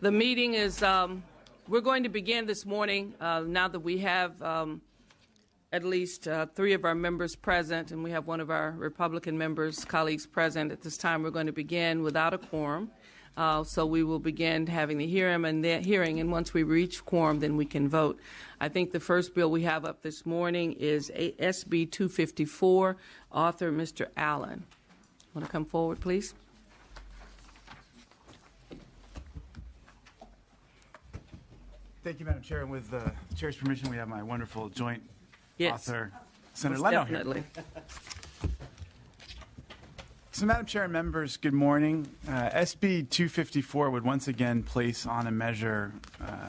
The meeting is, we're going to begin this morning now that we have at least 3 of our members present, and we have one of our Republican members, colleagues present. At this time, we're going to begin without a quorum. So we will begin having the hearing, and once we reach quorum, then we can vote. I think the first bill we have up this morning is SB 254, author Mr. Allen. Want to come forward, please? Thank you, Madam Chair. And with the Chair's permission, we have my wonderful joint author, Senator Most Leno, definitely. here. So, Madam Chair and members, good morning. SB 254 would once again place on a measure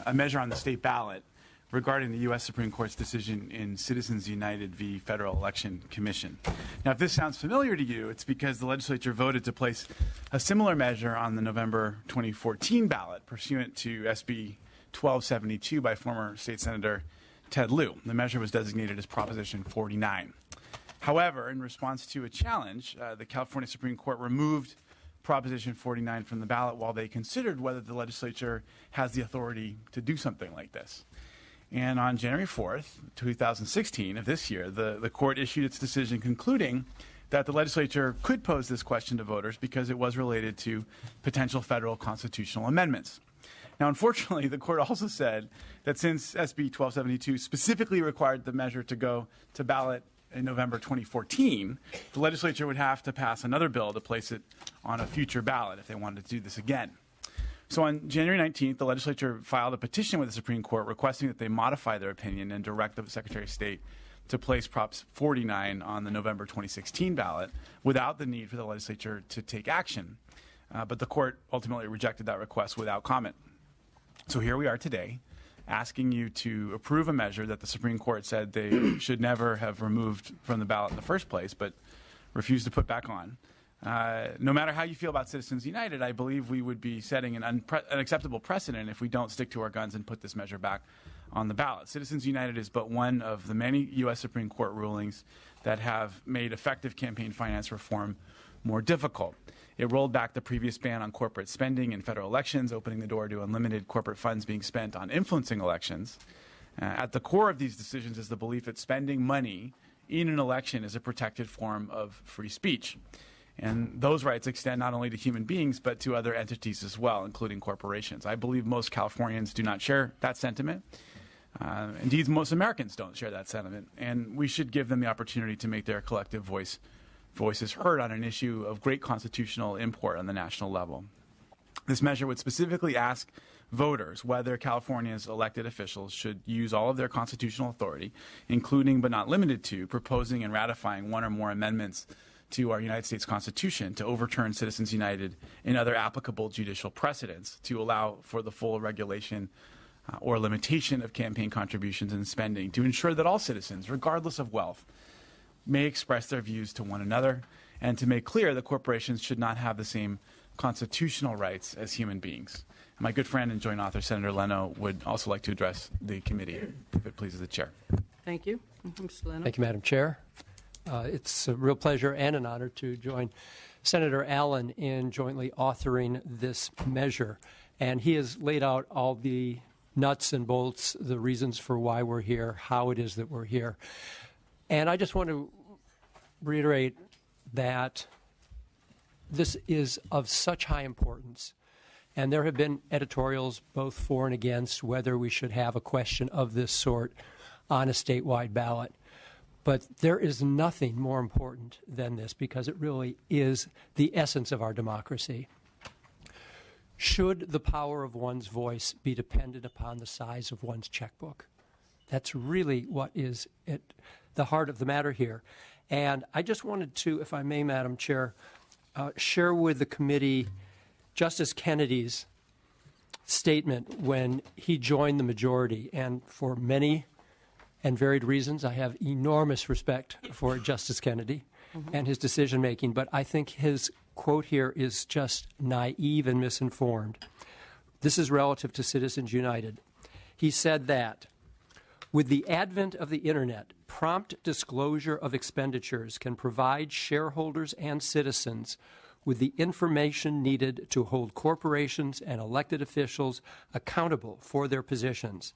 on the state ballot regarding the U.S. Supreme Court's decision in Citizens United v. Federal Election Commission. Now, if this sounds familiar to you, it's because the legislature voted to place a similar measure on the November 2014 ballot pursuant to SB 1272 by former State Senator Ted Lieu. The measure was designated as Proposition 49. However, in response to a challenge, the California Supreme Court removed Proposition 49 from the ballot while they considered whether the legislature has the authority to do something like this. And on January 4th, 2016 of this year, the court issued its decision concluding that the legislature could pose this question to voters because it was related to potential federal constitutional amendments. Now, unfortunately, the court also said that since SB 1272 specifically required the measure to go to ballot in November 2014, the legislature would have to pass another bill to place it on a future ballot if they wanted to do this again. So on January 19th, the legislature filed a petition with the Supreme Court requesting that they modify their opinion and direct the Secretary of State to place Prop 49 on the November 2016 ballot without the need for the legislature to take action. But the court ultimately rejected that request without comment. So here we are today, asking you to approve a measure that the Supreme Court said they should never have removed from the ballot in the first place, but refused to put back on. No matter how you feel about Citizens United, I believe we would be setting an unacceptable precedent if we don't stick to our guns and put this measure back on the ballot. Citizens United is but one of the many U.S. Supreme Court rulings that have made effective campaign finance reform more difficult. It rolled back the previous ban on corporate spending in federal elections, opening the door to unlimited corporate funds being spent on influencing elections. At the core of these decisions is the belief that spending money in an election is a protected form of free speech. And those rights extend not only to human beings, but to other entities as well, including corporations. I believe most Californians do not share that sentiment. Indeed, most Americans don't share that sentiment. And we should give them the opportunity to make their collective voices heard on an issue of great constitutional import on the national level. This measure would specifically ask voters whether California's elected officials should use all of their constitutional authority, including but not limited to proposing and ratifying one or more amendments to our United States Constitution to overturn Citizens United and other applicable judicial precedents to allow for the full regulation or limitation of campaign contributions and spending to ensure that all citizens, regardless of wealth, may express their views to one another, and to make clear that corporations should not have the same constitutional rights as human beings. My good friend and joint author, Senator Leno, would also like to address the committee, if it pleases the chair. Thank you. Mr. Leno. Thank you, Madam Chair. It's a real pleasure and an honor to join Senator Allen in jointly authoring this measure. And he has laid out all the nuts and bolts, the reasons for why we're here, how it is that we're here. And I just want to reiterate that this is of such high importance. And there have been editorials both for and against whether we should have a question of this sort on a statewide ballot. But there is nothing more important than this because it really is the essence of our democracy. Should the power of one's voice be dependent upon the size of one's checkbook? That's really what is at the heart of the matter here. And I just wanted to, if I may, Madam Chair, share with the committee Justice Kennedy's statement when he joined the majority. And for many and varied reasons, I have enormous respect for Justice Kennedy and his decision-making. But I think his quote here is just naive and misinformed. This is relative to Citizens United. He said that with the advent of the Internet, prompt disclosure of expenditures can provide shareholders and citizens with the information needed to hold corporations and elected officials accountable for their positions.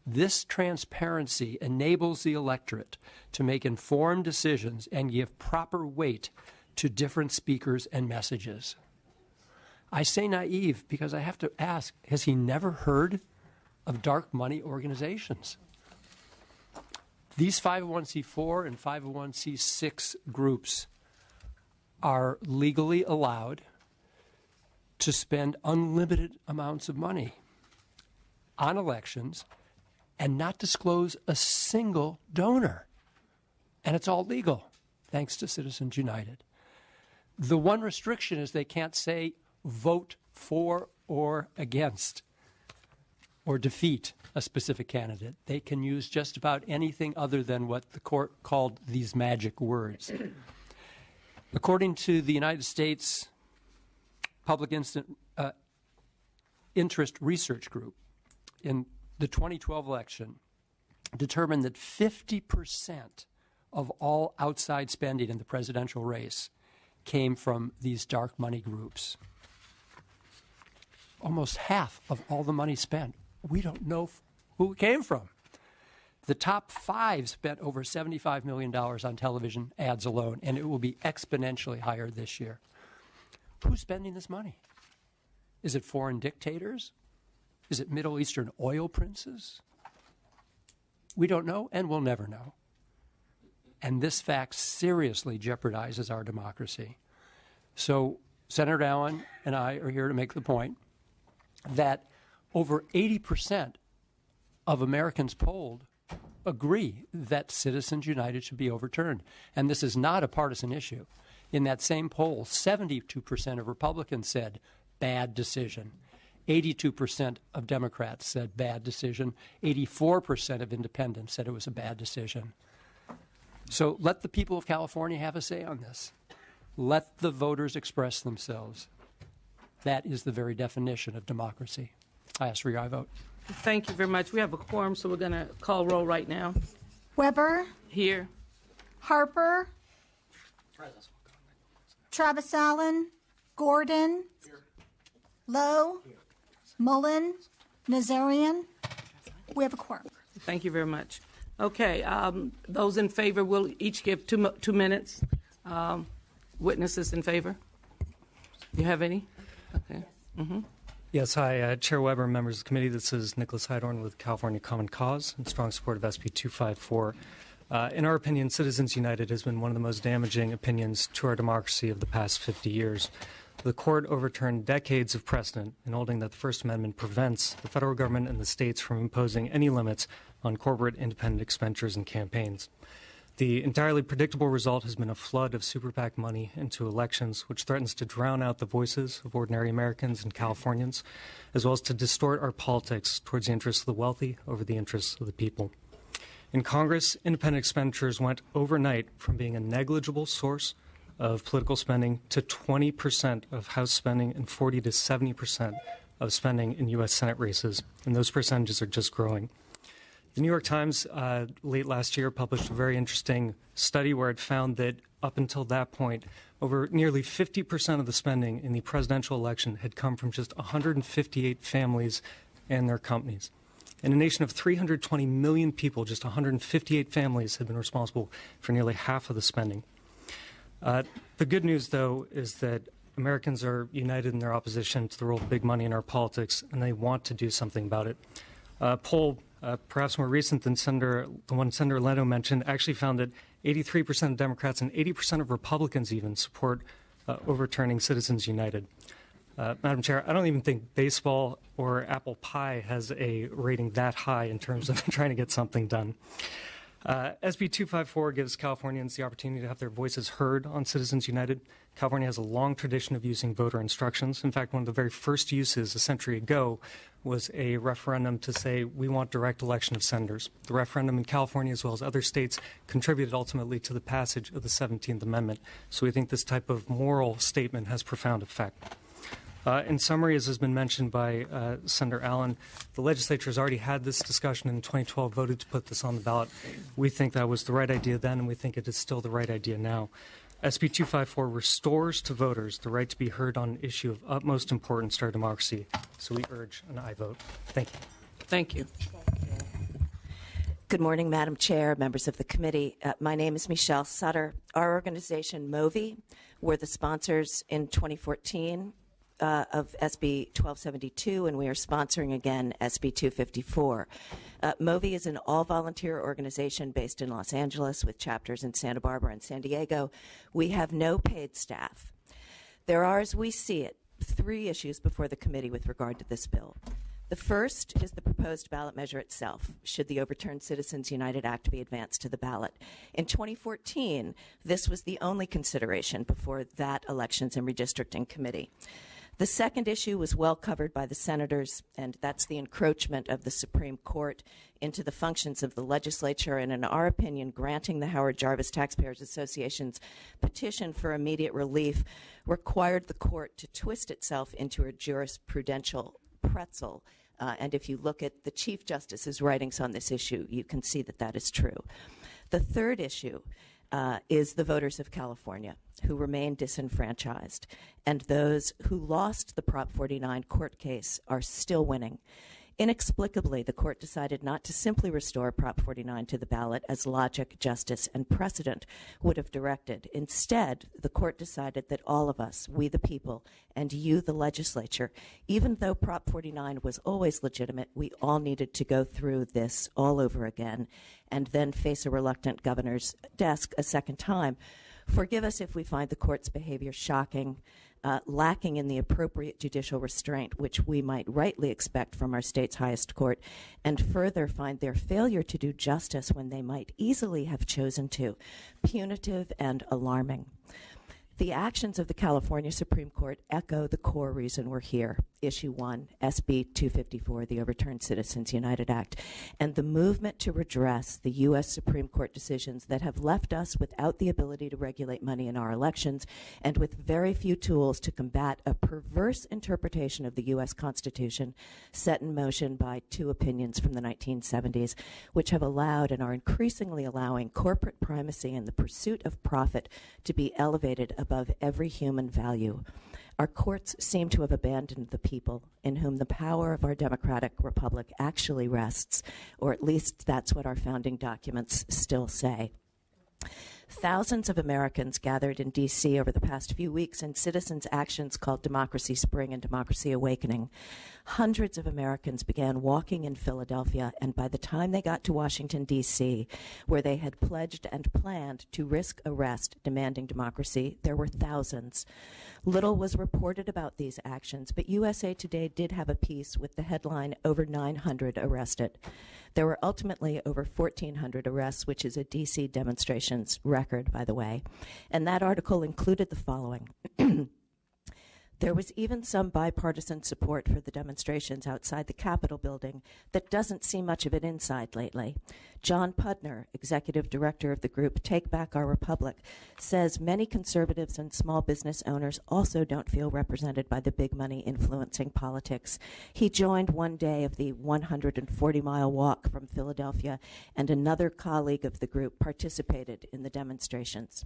This transparency enables the electorate to make informed decisions and give proper weight to different speakers and messages. I say naive because I have to ask, has he never heard of dark money organizations? These 501c4 and 501c6 groups are legally allowed to spend unlimited amounts of money on elections and not disclose a single donor. And it's all legal, thanks to Citizens United. The one restriction is they can't say vote for or against or defeat a specific candidate. They can use just about anything other than what the court called these magic words. According to the United States Public Interest Research Group, in the 2012 election, determined that 50% of all outside spending in the presidential race came from these dark money groups. Almost half of all the money spent, we don't know who it came from. The top 5 spent over $75 million on television ads alone, and it will be exponentially higher this year. Who's spending this money? Is it foreign dictators? Is it Middle Eastern oil princes? We don't know, and we'll never know. And this fact seriously jeopardizes our democracy. So Senator Allen and I are here to make the point that over 80% of Americans polled agree that Citizens United should be overturned. And this is not a partisan issue. In that same poll, 72% of Republicans said bad decision. 82% of Democrats said bad decision. 84% of independents said it was a bad decision. So let the people of California have a say on this. Let the voters express themselves. That is the very definition of democracy. I ask for your aye vote. Thank you very much. We have a quorum, so we're going to call roll right now. Weber, Here. Harper, Travis Allen, Gordon, Lowe, Mullen, Nazarian. We have a quorum. Thank you very much. Okay, those in favor will each give 2 minutes. Witnesses in favor? You have any? Okay. Yes, hi, Chair Weber, members of the committee. This is Nicholas Heidorn with California Common Cause in strong support of SB 254. In our opinion, Citizens United has been one of the most damaging opinions to our democracy of the past 50 years. The court overturned decades of precedent in holding that the First Amendment prevents the federal government and the states from imposing any limits on corporate independent expenditures and campaigns. The entirely predictable result has been a flood of super PAC money into elections, which threatens to drown out the voices of ordinary Americans and Californians, as well as to distort our politics towards the interests of the wealthy over the interests of the people. In Congress, independent expenditures went overnight from being a negligible source of political spending to 20% of House spending and 40 to 70% of spending in U.S. Senate races, and those percentages are just growing. The New York Times late last year published a very interesting study where it found that up until that point, over nearly 50% of the spending in the presidential election had come from just 158 families and their companies. In a nation of 320 million people, just 158 families have been responsible for nearly half of the spending. The good news, though, is that Americans are united in their opposition to the role of big money in our politics, and they want to do something about it. A poll, perhaps more recent than the one Senator Leno mentioned, actually found that 83% of Democrats and 80% of Republicans even support overturning Citizens United. Madam Chair, I don't even think baseball or apple pie has a rating that high in terms of trying to get something done. SB 254 gives Californians the opportunity to have their voices heard on Citizens United. California has a long tradition of using voter instructions. In fact, one of the very first uses a century ago was a referendum to say we want direct election of senators. The referendum in California, as well as other states, contributed ultimately to the passage of the 17th Amendment. So we think this type of moral statement has profound effect. In summary, as has been mentioned by Senator Allen, the legislature has already had this discussion in 2012, voted to put this on the ballot. We think that was the right idea then, and we think it is still the right idea now. SB 254 restores to voters the right to be heard on an issue of utmost importance to our democracy. So we urge an aye vote. Thank you. Thank you. Good morning, Madam Chair, members of the committee. My name is Michelle Sutter. Our organization, MOVI, were the sponsors in 2014 of SB 1272, and we are sponsoring again SB 254. MOVI is an all-volunteer organization based in Los Angeles with chapters in Santa Barbara and San Diego. We have no paid staff. There are, as we see it, 3 issues before the committee with regard to this bill. The first is the proposed ballot measure itself, should the overturned Citizens United Act be advanced to the ballot. In 2014, this was the only consideration before that Elections and Redistricting Committee. The second issue was well covered by the senators, and that's the encroachment of the Supreme Court into the functions of the legislature, and in our opinion, granting the Howard Jarvis Taxpayers Association's petition for immediate relief required the court to twist itself into a jurisprudential pretzel. And if you look at the Chief Justice's writings on this issue, you can see that that is true. The third issue is the voters of California who remain disenfranchised, and those who lost the Prop 49 court case are still winning. Inexplicably, the court decided not to simply restore Prop 49 to the ballot as logic, justice, and precedent would have directed. Instead, the court decided that all of us, we the people, and you, the legislature, even though Prop 49 was always legitimate, we all needed to go through this all over again and then face a reluctant governor's desk a second time. Forgive us if we find the court's behavior shocking, lacking in the appropriate judicial restraint which we might rightly expect from our state's highest court, and further find their failure to do justice when they might easily have chosen to punitive and alarming. The actions of the California Supreme Court echo the core reason we're here. Issue 1, SB 254, the Overturned Citizens United Act, and the movement to redress the U.S. Supreme Court decisions that have left us without the ability to regulate money in our elections and with very few tools to combat a perverse interpretation of the U.S. Constitution set in motion by 2 opinions from the 1970s, which have allowed and are increasingly allowing corporate primacy and the pursuit of profit to be elevated above every human value. Our courts seem to have abandoned the people in whom the power of our democratic republic actually rests, or at least that's what our founding documents still say. Thousands of Americans gathered in D.C. over the past few weeks in citizens' actions called Democracy Spring and Democracy Awakening. Hundreds of Americans began walking in Philadelphia, and by the time they got to Washington, D.C., where they had pledged and planned to risk arrest demanding democracy, there were thousands. Little was reported about these actions, but USA Today did have a piece with the headline, "Over 900 Arrested." There were ultimately over 1,400 arrests, which is a D.C. demonstration's record, by the way. And that article included the following. There was even some bipartisan support for the demonstrations outside the Capitol building that doesn't see much of it inside lately. John Pudner, executive director of the group Take Back Our Republic, says many conservatives and small business owners also don't feel represented by the big money influencing politics. He joined one day of the 140-mile walk from Philadelphia, and another colleague of the group participated in the demonstrations.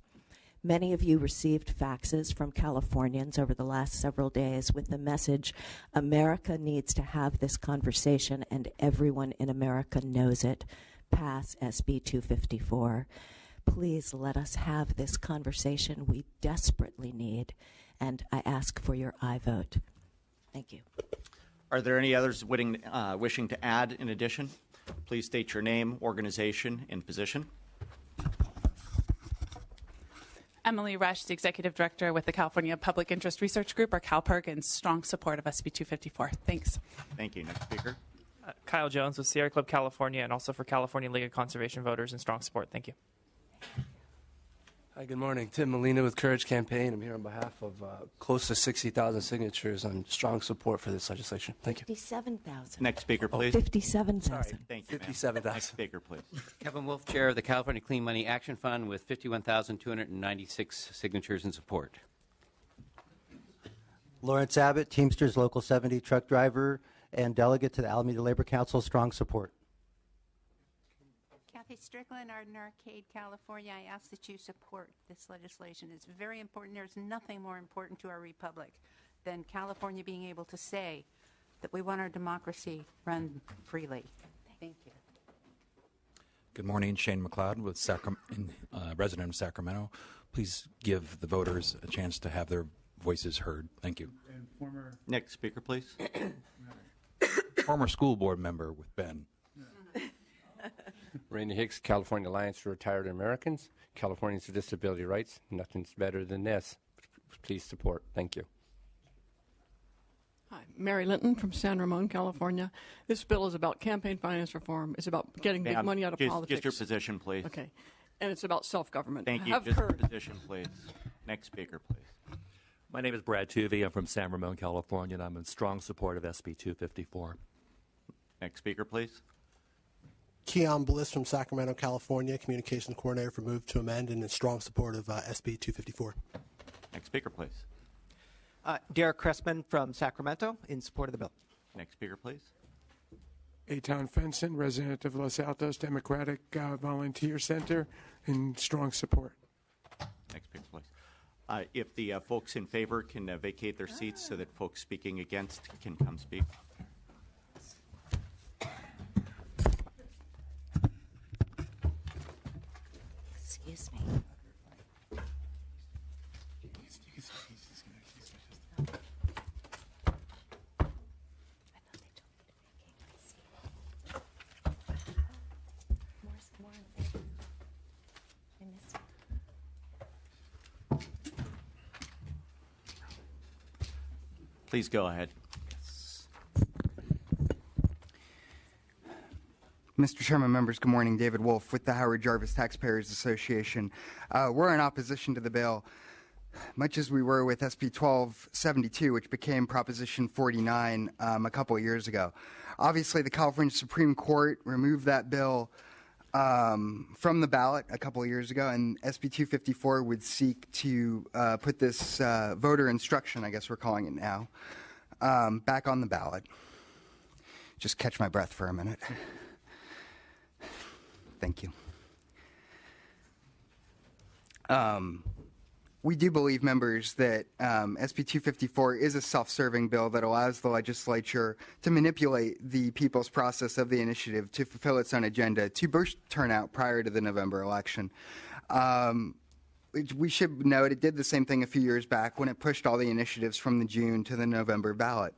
Many of you received faxes from Californians over the last several days with the message, America needs to have this conversation and everyone in America knows it. Pass SB 254. Please let us have this conversation we desperately need, and I ask for your aye vote. Thank you. Are there any others wishing to add in addition? Please state your name, organization, and position. Emily Rush, the Executive Director with the California Public Interest Research Group, or CalPIRG, in strong support of SB 254. Thanks. Thank you. Next speaker. Kyle Jones with Sierra Club California, and also for California League of Conservation Voters, in strong support. Thank you. Hi, good morning. Tim Molina with Courage Campaign. I'm here on behalf of close to 60,000 signatures on strong support for this legislation. Thank you. 57,000. Next speaker, please. 57,000. Thank you. 57,000. Next speaker, please. Kevin Wolf, Chair of the California Clean Money Action Fund, with 51,296 signatures in support. Lawrence Abbott, Teamsters Local 70 truck driver and delegate to the Alameda Labor Council, strong support. Kathy Strickland, Arden Arcade, California. I ask that you support this legislation. It's very important. There's nothing more important to our republic than California being able to say that we want our democracy run freely. Thank you. Good morning, Shane McLeod with resident of Sacramento. Please give the voters a chance to have their voices heard. Thank you. And former Next speaker, please. Former school board member with Ben. Randy Hicks, California Alliance for Retired Americans, Californians for Disability Rights. Nothing's better than this. Please support. Thank you. Hi, Mary Linton from San Ramon, California. This bill is about campaign finance reform. It's about getting big money out of politics. Just your position, please. Okay. And it's about self-government. Thank you. Have Just your courage. position, please. Next speaker, please. My name is Brad Tuvey. I'm from San Ramon, California, and I'm in strong support of SB 254. Next speaker, please. Keon Bliss from Sacramento, California, Communications Coordinator for Move to Amend, and in strong support of SB 254. Next speaker, please. Derek Cressman from Sacramento, in support of the bill. Next speaker, please. Eitan Fenson, resident of Los Altos Democratic Volunteer Center, in strong support. Next speaker, please. If the folks in favor can vacate their seats so that folks speaking against can come speak. Excuse me. Please go ahead. Mr. Chairman, members, good morning. David Wolf with the Howard Jarvis Taxpayers Association. We're in opposition to the bill, much as we were with SB 1272, which became Proposition 49 a couple of years ago. Obviously, the California Supreme Court removed that bill from the ballot a couple of years ago, and SB 254 would seek to put this voter instruction, I guess we're calling it now, back on the ballot. Just catch my breath for a minute. Thank you. We do believe, members, that SB 254 is a self-serving bill that allows the legislature to manipulate the people's process of the initiative to fulfill its own agenda to boost turnout prior to the November election. We should note it did the same thing a few years back when it pushed all the initiatives from the June to the November ballot.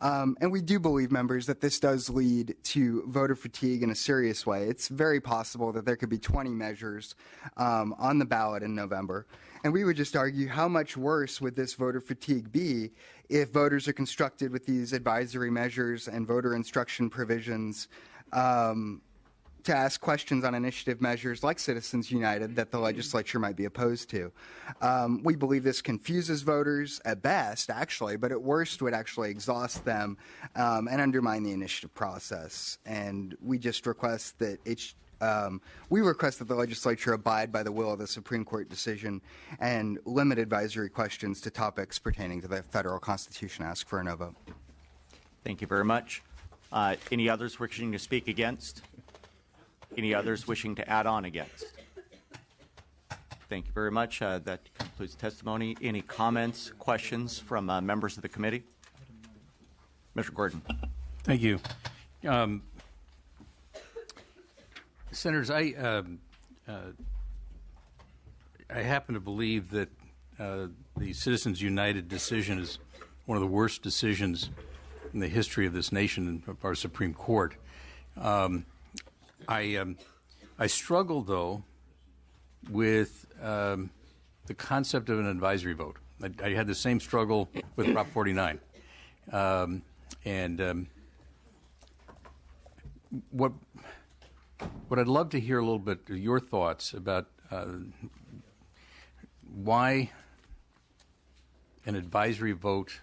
And we do believe, members, that this does lead to voter fatigue in a serious way. It's very possible that there could be 20 measures on the ballot in November. And we would just argue, how much worse would this voter fatigue be if voters are constructed with these advisory measures and voter instruction provisions to ask questions on initiative measures like Citizens United that the legislature might be opposed to. We believe this confuses voters at best, actually, but at worst would actually exhaust them and undermine the initiative process. And we just request that we request that the legislature abide by the will of the Supreme Court decision and limit advisory questions to topics pertaining to the federal Constitution. Ask for a no vote. Thank you very much. Any others wishing to speak against? Any others wishing to add on against? Thank you very much. That concludes testimony. Any comments, questions from members of the committee? Mr. Gordon. Thank you. Senators, I happen to believe that the Citizens United decision is one of the worst decisions in the history of this nation and of our Supreme Court. I struggle, though, with the concept of an advisory vote. I had the same struggle with Prop 49. What I'd love to hear a little bit of your thoughts about why an advisory vote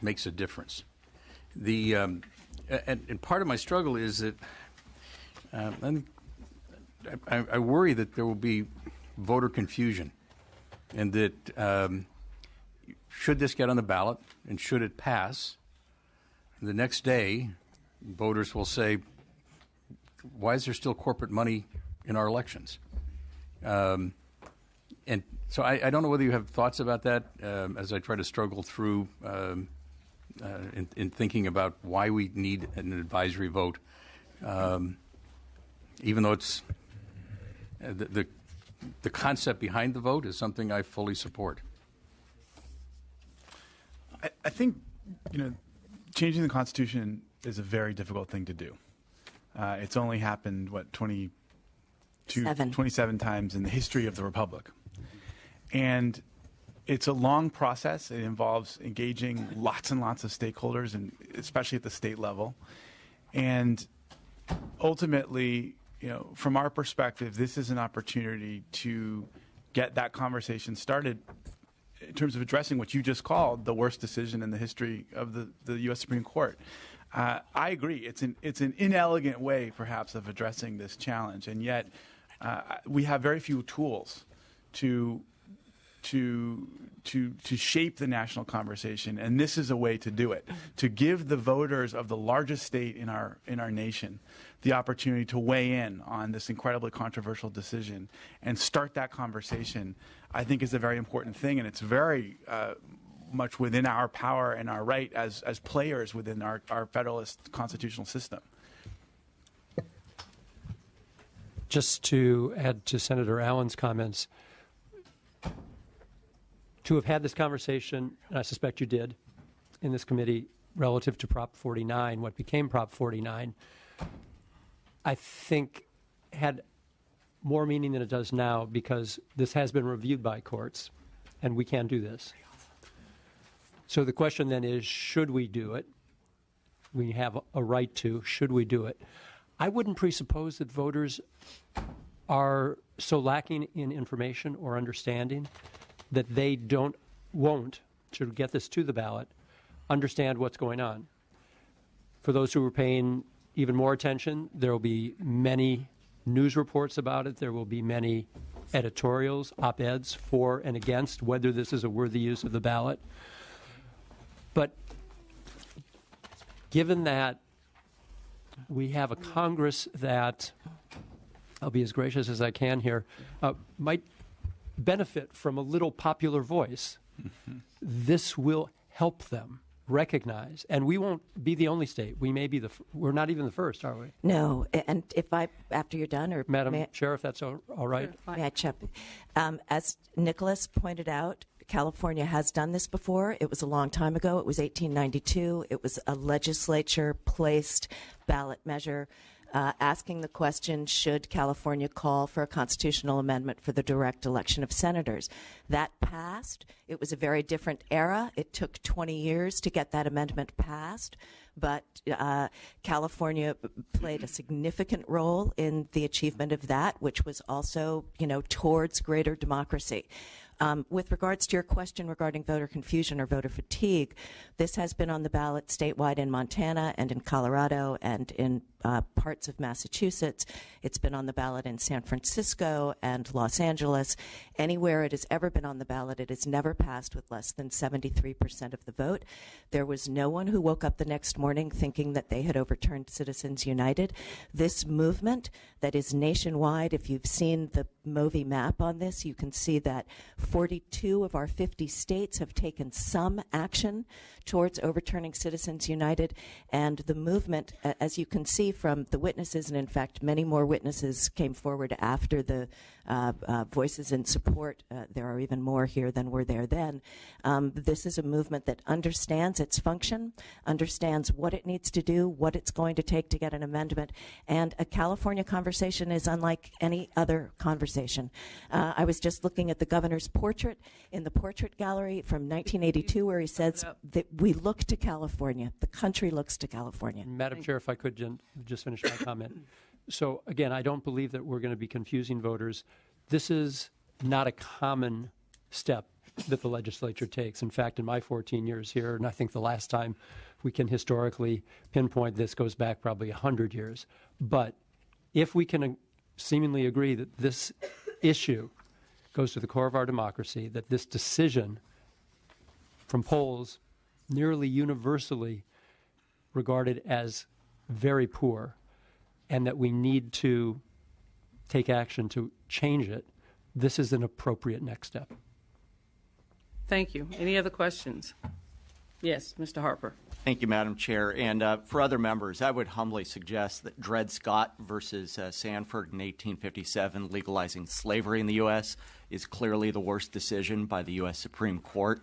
makes a difference. And part of my struggle is that I worry that there will be voter confusion, and that should this get on the ballot and should it pass, the next day voters will say, why is there still corporate money in our elections? And so I don't know whether you have thoughts about that as I try to struggle through in thinking about why we need an advisory vote, even though it's the concept behind the vote is something I fully support. I think, changing the Constitution is a very difficult thing to do. It's only happened, 27 times in the history of the Republic. And it's a long process. It involves engaging lots and lots of stakeholders, and especially at the state level. And ultimately, from our perspective, this is an opportunity to get that conversation started in terms of addressing what you just called the worst decision in the history of the U.S. Supreme Court. I agree. It's an inelegant way, perhaps, of addressing this challenge, and yet we have very few tools to shape the national conversation, and this is a way to do it. To give the voters of the largest state in our nation the opportunity to weigh in on this incredibly controversial decision and start that conversation, I think is a very important thing, and it's very much within our power and our right as players within our Federalist constitutional system. Just to add to Senator Allen's comments, to have had this conversation, and I suspect you did, in this committee relative to Prop 49, what became Prop 49, I think had more meaning than it does now, because this has been reviewed by courts, and we can do this. So the question then is, should we do it? We have a right to. Should we do it? I wouldn't presuppose that voters are so lacking in information or understanding that they won't, to get this to the ballot, understand what's going on. For those who are paying even more attention, there will be many news reports about it. There will be many editorials, op-eds for and against whether this is a worthy use of the ballot. But given that we have a Congress that, I'll be as gracious as I can here, might benefit from a little popular voice, this will help them recognize, and we won't be the only state. We may be we're not even the first, are we? No, and if after you're done, or Madam Chair, if that's all right. May I chip? As Nicholas pointed out, California has done this before. It was a long time ago. It was 1892. It was a legislature-placed ballot measure asking the question, should California call for a constitutional amendment for the direct election of senators? That passed. It was a very different era. It took 20 years to get that amendment passed, but California played a significant role in the achievement of that, which was also, towards greater democracy. With regards to your question regarding voter confusion or voter fatigue, this has been on the ballot statewide in Montana and in Colorado and in parts of Massachusetts. It's been on the ballot in San Francisco and Los Angeles. Anywhere it has ever been on the ballot, it has never passed with less than 73% of the vote. There was no one who woke up the next morning thinking that they had overturned Citizens United. This movement that is nationwide, if you've seen the MOVI map on this, you can see that 42 of our 50 states have taken some action towards overturning Citizens United, and the movement, as you can see from the witnesses, and in fact many more witnesses came forward after the voices in support. There are even more here than were there then. This is a movement that understands its function, understands what it needs to do, what it's going to take to get an amendment, and a California conversation is unlike any other conversation. I was just looking at the governor's portrait in the portrait gallery from 1982, where he says that we look to California, the country looks to California. Madam Chair, if I could just finish my comment. So again, I don't believe that we're going to be confusing voters. This is not a common step that the legislature takes. In fact, in my 14 years here, and I think the last time we can historically pinpoint this goes back probably 100 years. But if we can seemingly agree that this issue goes to the core of our democracy, that this decision from polls nearly universally regarded as very poor, and that we need to take action to change it, this is an appropriate next step. Thank you. Any other questions? Yes, Mr. Harper. Thank you, Madam Chair. And for other members, I would humbly suggest that Dred Scott versus Sanford in 1857, legalizing slavery in the U.S., is clearly the worst decision by the U.S. Supreme Court.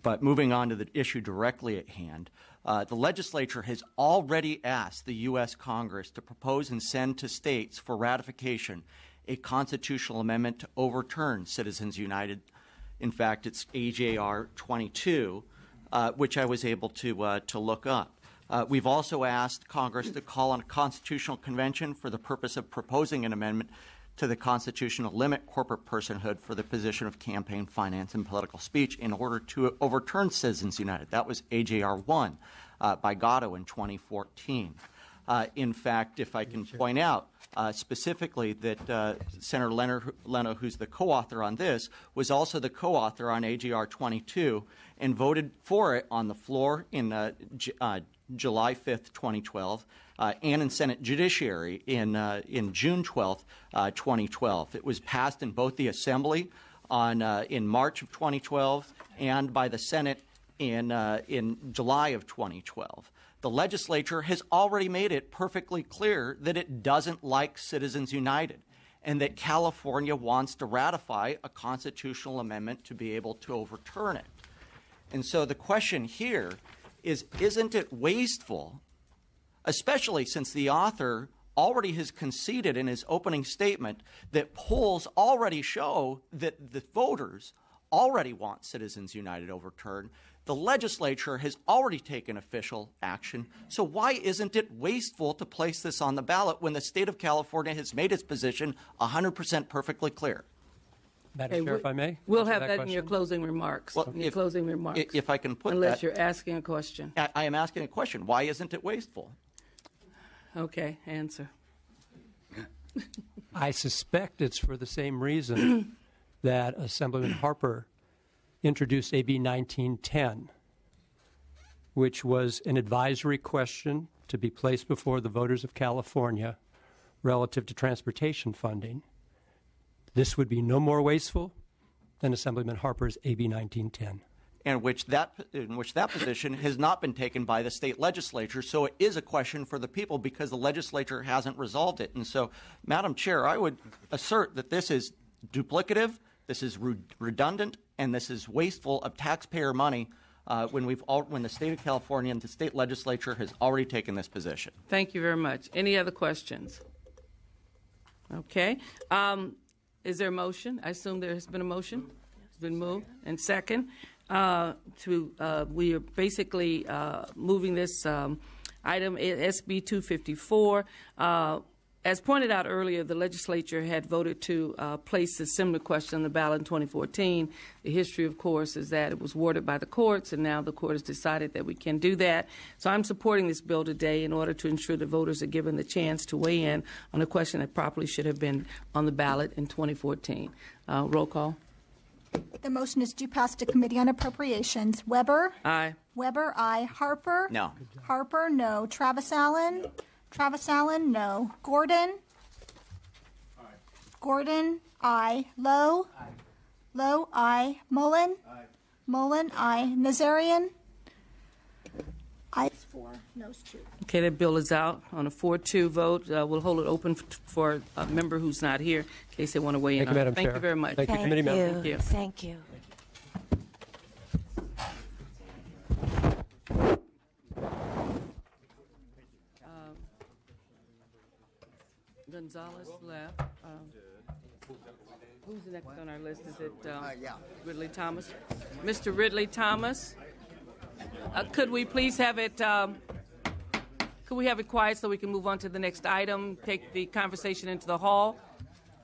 But moving on to the issue directly at hand, the legislature has already asked the U.S. Congress to propose and send to states for ratification a constitutional amendment to overturn Citizens United. In fact, it's AJR 22, which I was able to look up. We've also asked Congress to call on a constitutional convention for the purpose of proposing an amendment to the Constitution to limit corporate personhood for the position of campaign finance and political speech in order to overturn Citizens United. That was AJR 1 by Gatto in 2014. In fact, if I can point out specifically that Senator Leno, who's the co-author on this, was also the co-author on AJR 22 and voted for it on the floor in July 5th, 2012, and in Senate Judiciary in June 12th, 2012. It was passed in both the Assembly in March of 2012 and by the Senate in July of 2012. The legislature has already made it perfectly clear that it doesn't like Citizens United and that California wants to ratify a constitutional amendment to be able to overturn it. And so the question here is, isn't it wasteful, especially since the author already has conceded in his opening statement that polls already show that the voters already want Citizens United overturned. The legislature has already taken official action, so why isn't it wasteful to place this on the ballot when the state of California has made its position 100% perfectly clear? Madam Chair, if I may? We'll have that in your closing remarks. Well, if I can put unless that. You're asking a question. I am asking a question. Why isn't it wasteful? Okay, answer. I suspect it's for the same reason that Assemblyman Harper introduced AB 1910, which was an advisory question to be placed before the voters of California relative to transportation funding. This would be no more wasteful than Assemblyman Harper's AB 1910. In which that position has not been taken by the state legislature, so it is a question for the people because the legislature hasn't resolved it. And so, Madam Chair, I would assert that this is duplicative, this is redundant, and this is wasteful of taxpayer money when the state of California and the state legislature has already taken this position. Thank you very much. Any other questions? Okay. Is there a motion? I assume there has been a motion. It's been moved. And second, we are basically moving this item, SB 254. As pointed out earlier, the legislature had voted to place a similar question on the ballot in 2014. The history, of course, is that it was warded by the courts, and now the court has decided that we can do that. So I'm supporting this bill today in order to ensure that voters are given the chance to weigh in on a question that properly should have been on the ballot in 2014. Roll call. The motion is due pass to Committee on Appropriations. Weber? Aye. Weber, aye. Harper? No. Harper, no. Travis Allen? Travis Allen, no. Gordon? Aye. Gordon, aye. Lowe? Aye. Lowe, aye. Mullen? Aye. Mullen, aye. Nazarian? Ayes 4, noes 2. Okay, that bill is out on a 4-2 vote. We'll hold it open for a member who's not here in case they want to weigh in. Thank you, Madam Thank Chair. you very much. Thank you, committee members. Thank you. Thank you. Gonzalez left. Who's next on our list? Is it Ridley Thomas? Mr. Ridley Thomas? Could we please have it? Could we have it quiet so we can move on to the next item? Take the conversation into the hall.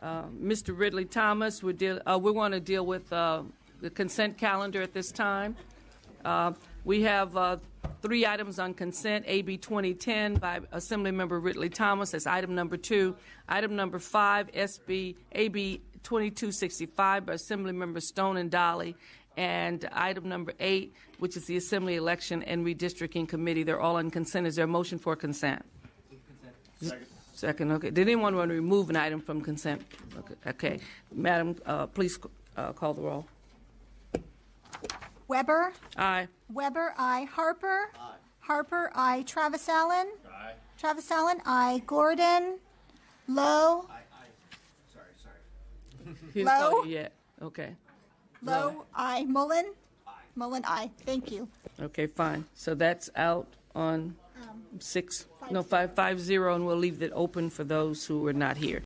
Mr. Ridley Thomas, we want to deal with the consent calendar at this time. We have 3 items on consent, AB 2010 by Assemblymember Ridley Thomas. That's item number 2. Item number 5, AB 2265 by Assemblymember Stone and Dolly. And item number 8, which is the Assembly Election and Redistricting Committee. They're all on consent. Is there a motion for consent? Is Second, okay. Did anyone want to remove an item from consent? Okay. Madam, please call the roll. Weber? Aye. Weber, aye. Harper? Aye. Harper, aye. Travis Allen? Aye. Travis Allen, aye. Gordon? Lowe? Aye. Sorry. Lowe? Yet. Okay. Lowe, aye. Mullen? Aye. Mullen, aye. Thank you. Okay, fine. So that's out on 5-0, and we'll leave it open for those who are not here.